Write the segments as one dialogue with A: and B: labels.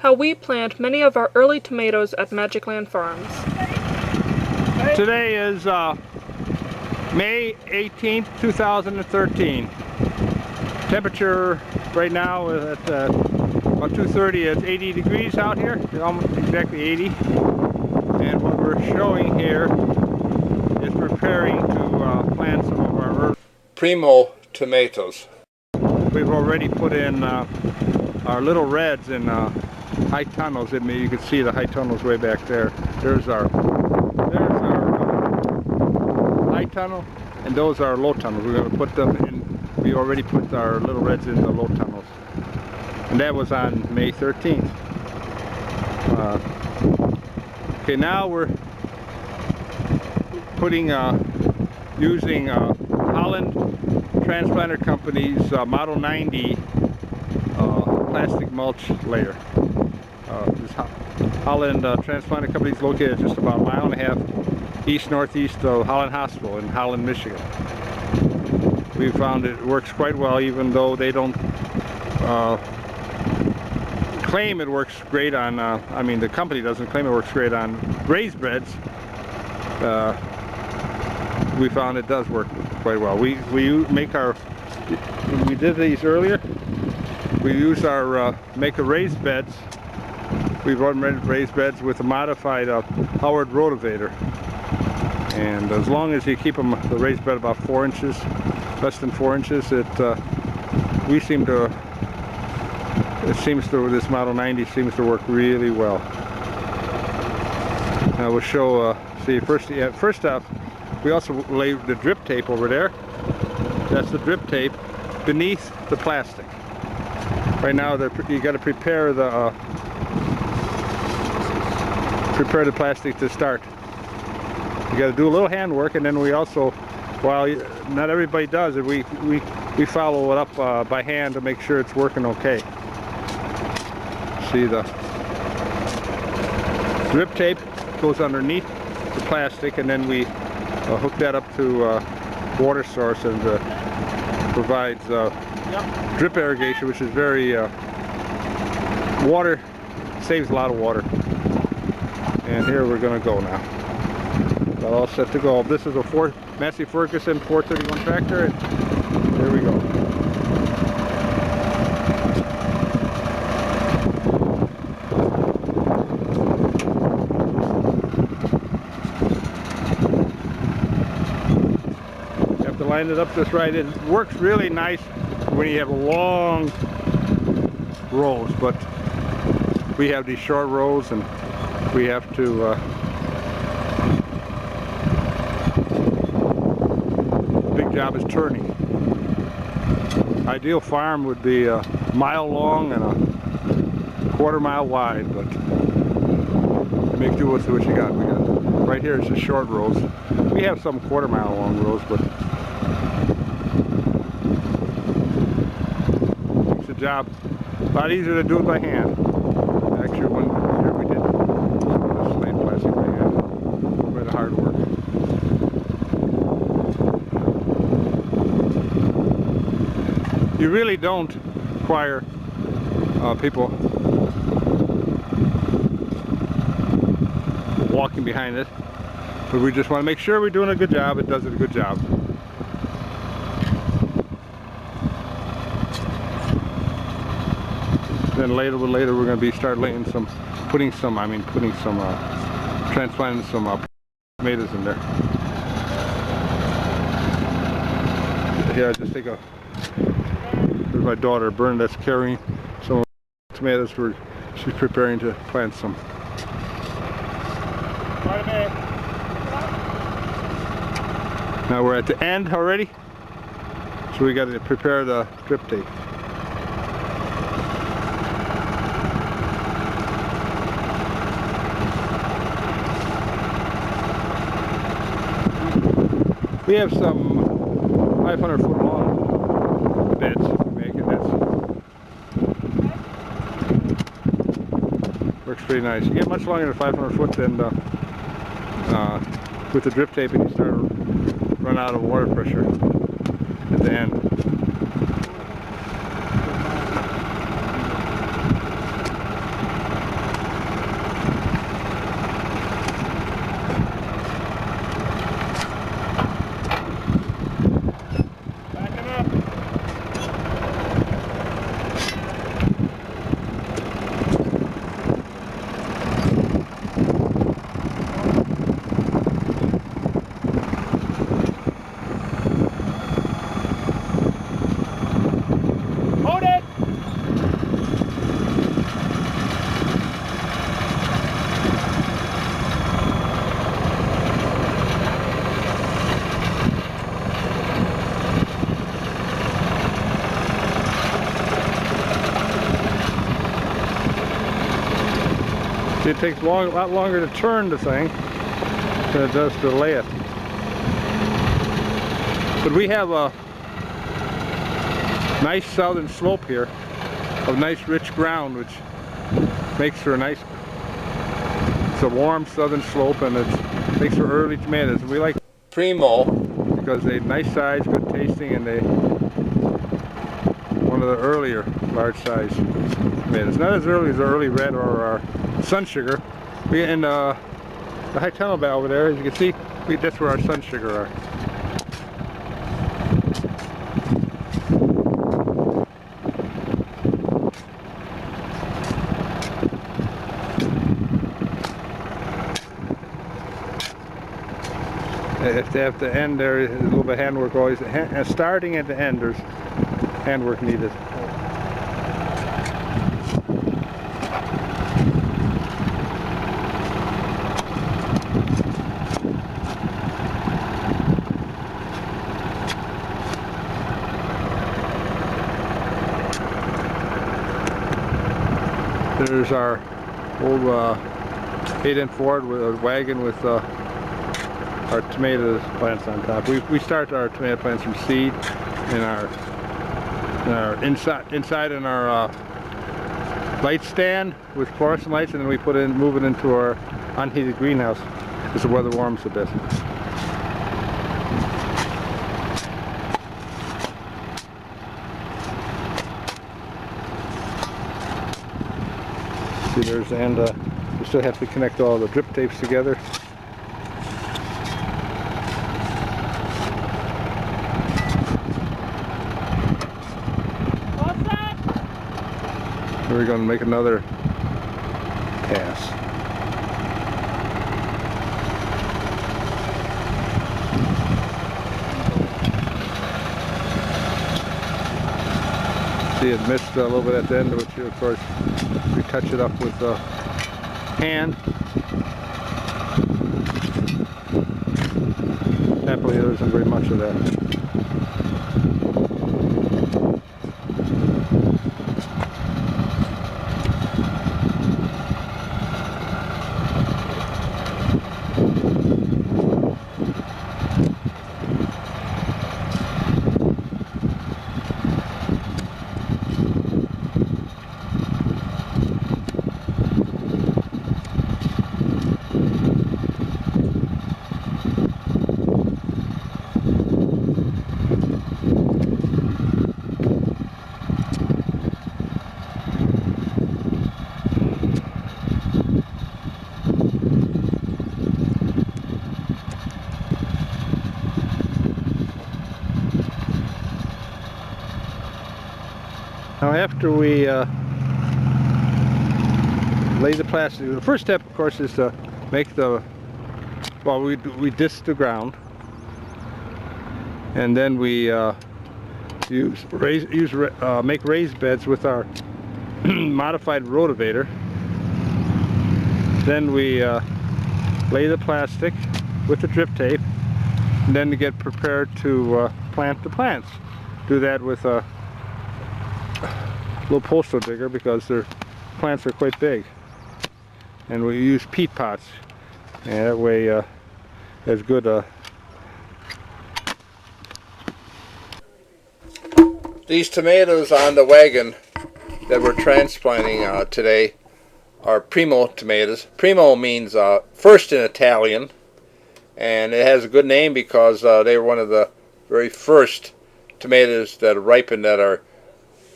A: how we plant many of our early tomatoes at Magic Land Farms.
B: Today is May 18th, 2013. Temperature right now is at about 2:30. It's 80 degrees out here, almost exactly 80. And what we're showing here is preparing to plant some of our Primo tomatoes. We've already put in our little reds in high tunnels. You can see the high tunnels way back there. There's our high tunnel, and those are low tunnels. We're going to put them in. We already put our little reds in the low tunnels, and that was on May 13th. Okay, now we're putting using Holland Transplanter Company's Model 90 plastic mulch layer. This Holland Transplanter Company is located just about a mile and a half east-northeast of Holland Hospital in Holland, Michigan. We found it works quite well, even though they don't claim it works great on, I mean the company doesn't claim it works great on raised beds. We found it does work quite well. We did these earlier. We use our make a raised beds. We've run raised beds with a modified Howard rotavator, and as long as you keep them the raised bed about 4 inches, less than 4 inches, this Model 90 seems to work really well. Now we'll show. See, first off, we also lay the drip tape over there. That's the drip tape beneath the plastic. Right now, you got to prepare the plastic to start. You got to do a little handwork, and then we also, while not everybody does it, we follow it up by hand to make sure it's working okay. See, the drip tape goes underneath the plastic, and then we hook that up to water source, and provides drip irrigation, which is very saves a lot of water. And here we're going to go now. Got all set to go. This is a Massey Ferguson 431 tractor, and here we go. Line it up just right. It works really nice when you have long rows, but we have these short rows, and we have to the big job is turning. Ideal farm would be a mile long and a quarter mile wide, but make do with what you got. We got right here is just short rows. We have some quarter mile long rows, but job a lot easier to do it by hand. Actually, one year we did this plain plastic by hand. Quite hard work. You really don't require people walking behind it, but we just want to make sure we're doing a good job. It does a good job. Then later we're going to start laying transplanting some tomatoes in there. Here, I just take there's my daughter, Bernadette's carrying some tomatoes. She's preparing to plant some. Now we're at the end already, so we got to prepare the drip tape. We have some 500-foot long beds we make, and that works pretty nice. You get much longer than 500 foot than with the drip tape, and you start to run out of water pressure at the end. See, it takes a lot longer to turn the thing than it does to lay it. But we have a nice southern slope here of nice rich ground, which makes for a nice, it's a warm southern slope, and it makes for early tomatoes. We like Primo because they're nice size, good tasting, and they one of the earlier large size tomatoes. Not as early as the early red or our sun sugar. We in the high tunnel bed over there, as you can see, that's where our sun sugar are. If they have to end, there is a little bit of handwork always. Starting at the end, there's handwork needed. There's our old 8-inch Ford with a wagon with our tomato plants on top. We start our tomato plants from seed in our inside in our light stand with fluorescent lights, and then we move it into our unheated greenhouse as the weather warms a bit. See, there's, and we still have to connect all the drip tapes together. We're going to make another pass. See, it missed a little bit at the end, which of course we touch it up with a hand. Happily, there isn't very much of that. Now after we lay the plastic, the first step of course is to make the, well, we disc the ground, and then we make raised beds with our modified rotavator. Then we lay the plastic with the drip tape, and then to get prepared to plant the plants. Do that with a little postal digger because their plants are quite big, and we use peat pots, and that way it's good. These tomatoes on the wagon that we're transplanting today are Primo tomatoes. Primo means first in Italian, and it has a good name because they were one of the very first tomatoes that ripened that are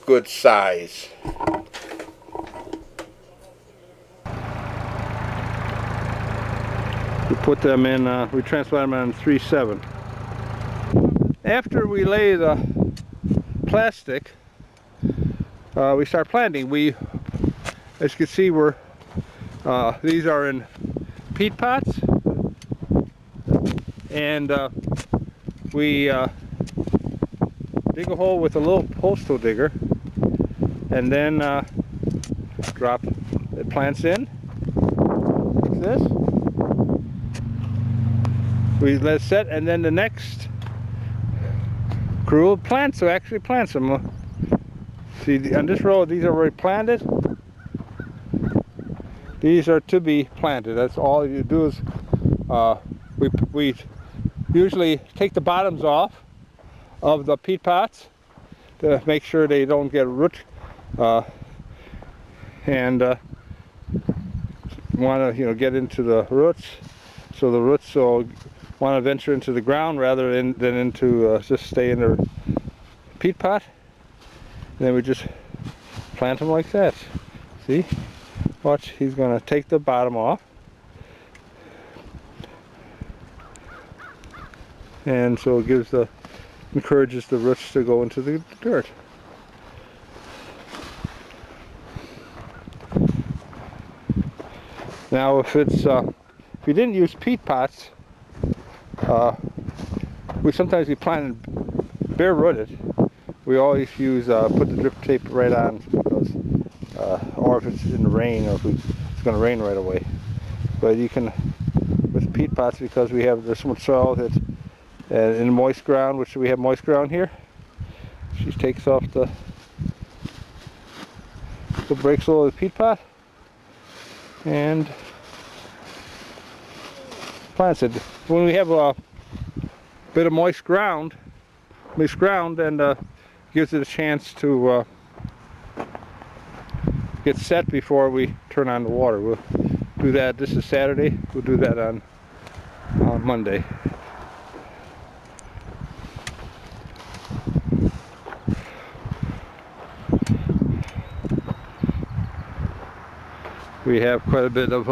B: good size. We put them in, we transplant them on 3/7. After we lay the plastic, we start planting. As you can see, these are in peat pots, and we dig a hole with a little postal digger, and then drop the plants in like this. We let it set, and then the next crew of plants, so actually plants them. See, on this row, these are already planted. These are to be planted. That's all you do is we usually take the bottoms off of the peat pots to make sure they don't get root and want to get into the roots, so the roots will want to venture into the ground rather than into just stay in the peat pot. And then we just plant them like that. See? Watch, he's going to take the bottom off. And so it encourages the roots to go into the dirt. Now if you didn't use peat pots, we plant bare rooted. We always use put the drip tape right on, because or if it's in the rain, or if it's going to rain right away. But you can with peat pots, because there's so much soil that in moist ground, which we have moist ground here. She takes off the breaks of the peat pot and plants it. When we have a bit of moist ground, and gives it a chance to get set before we turn on the water. We'll do that. This is Saturday. We'll do that on Monday. We have quite a bit of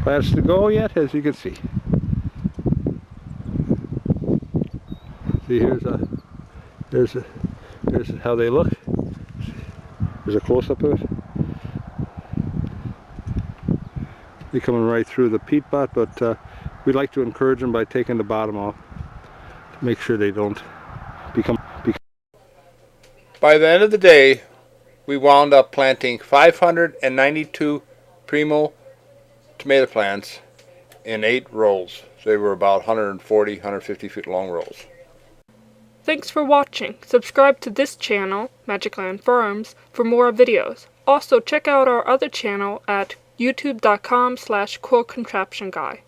B: plants to go yet, as you can see. See, here's how they look. There's a close-up of it. They're coming right through the peat pot, but we like to encourage them by taking the bottom off to make sure they don't become. By the end of the day, we wound up planting 592 Primo tomato plants in 8 rows. So they were about 140, 150 feet long rows.
A: Thanks for watching. Subscribe to this channel, Magicland Farms, for more videos. Also check out our other channel at youtube.com/quillcontraptionguy.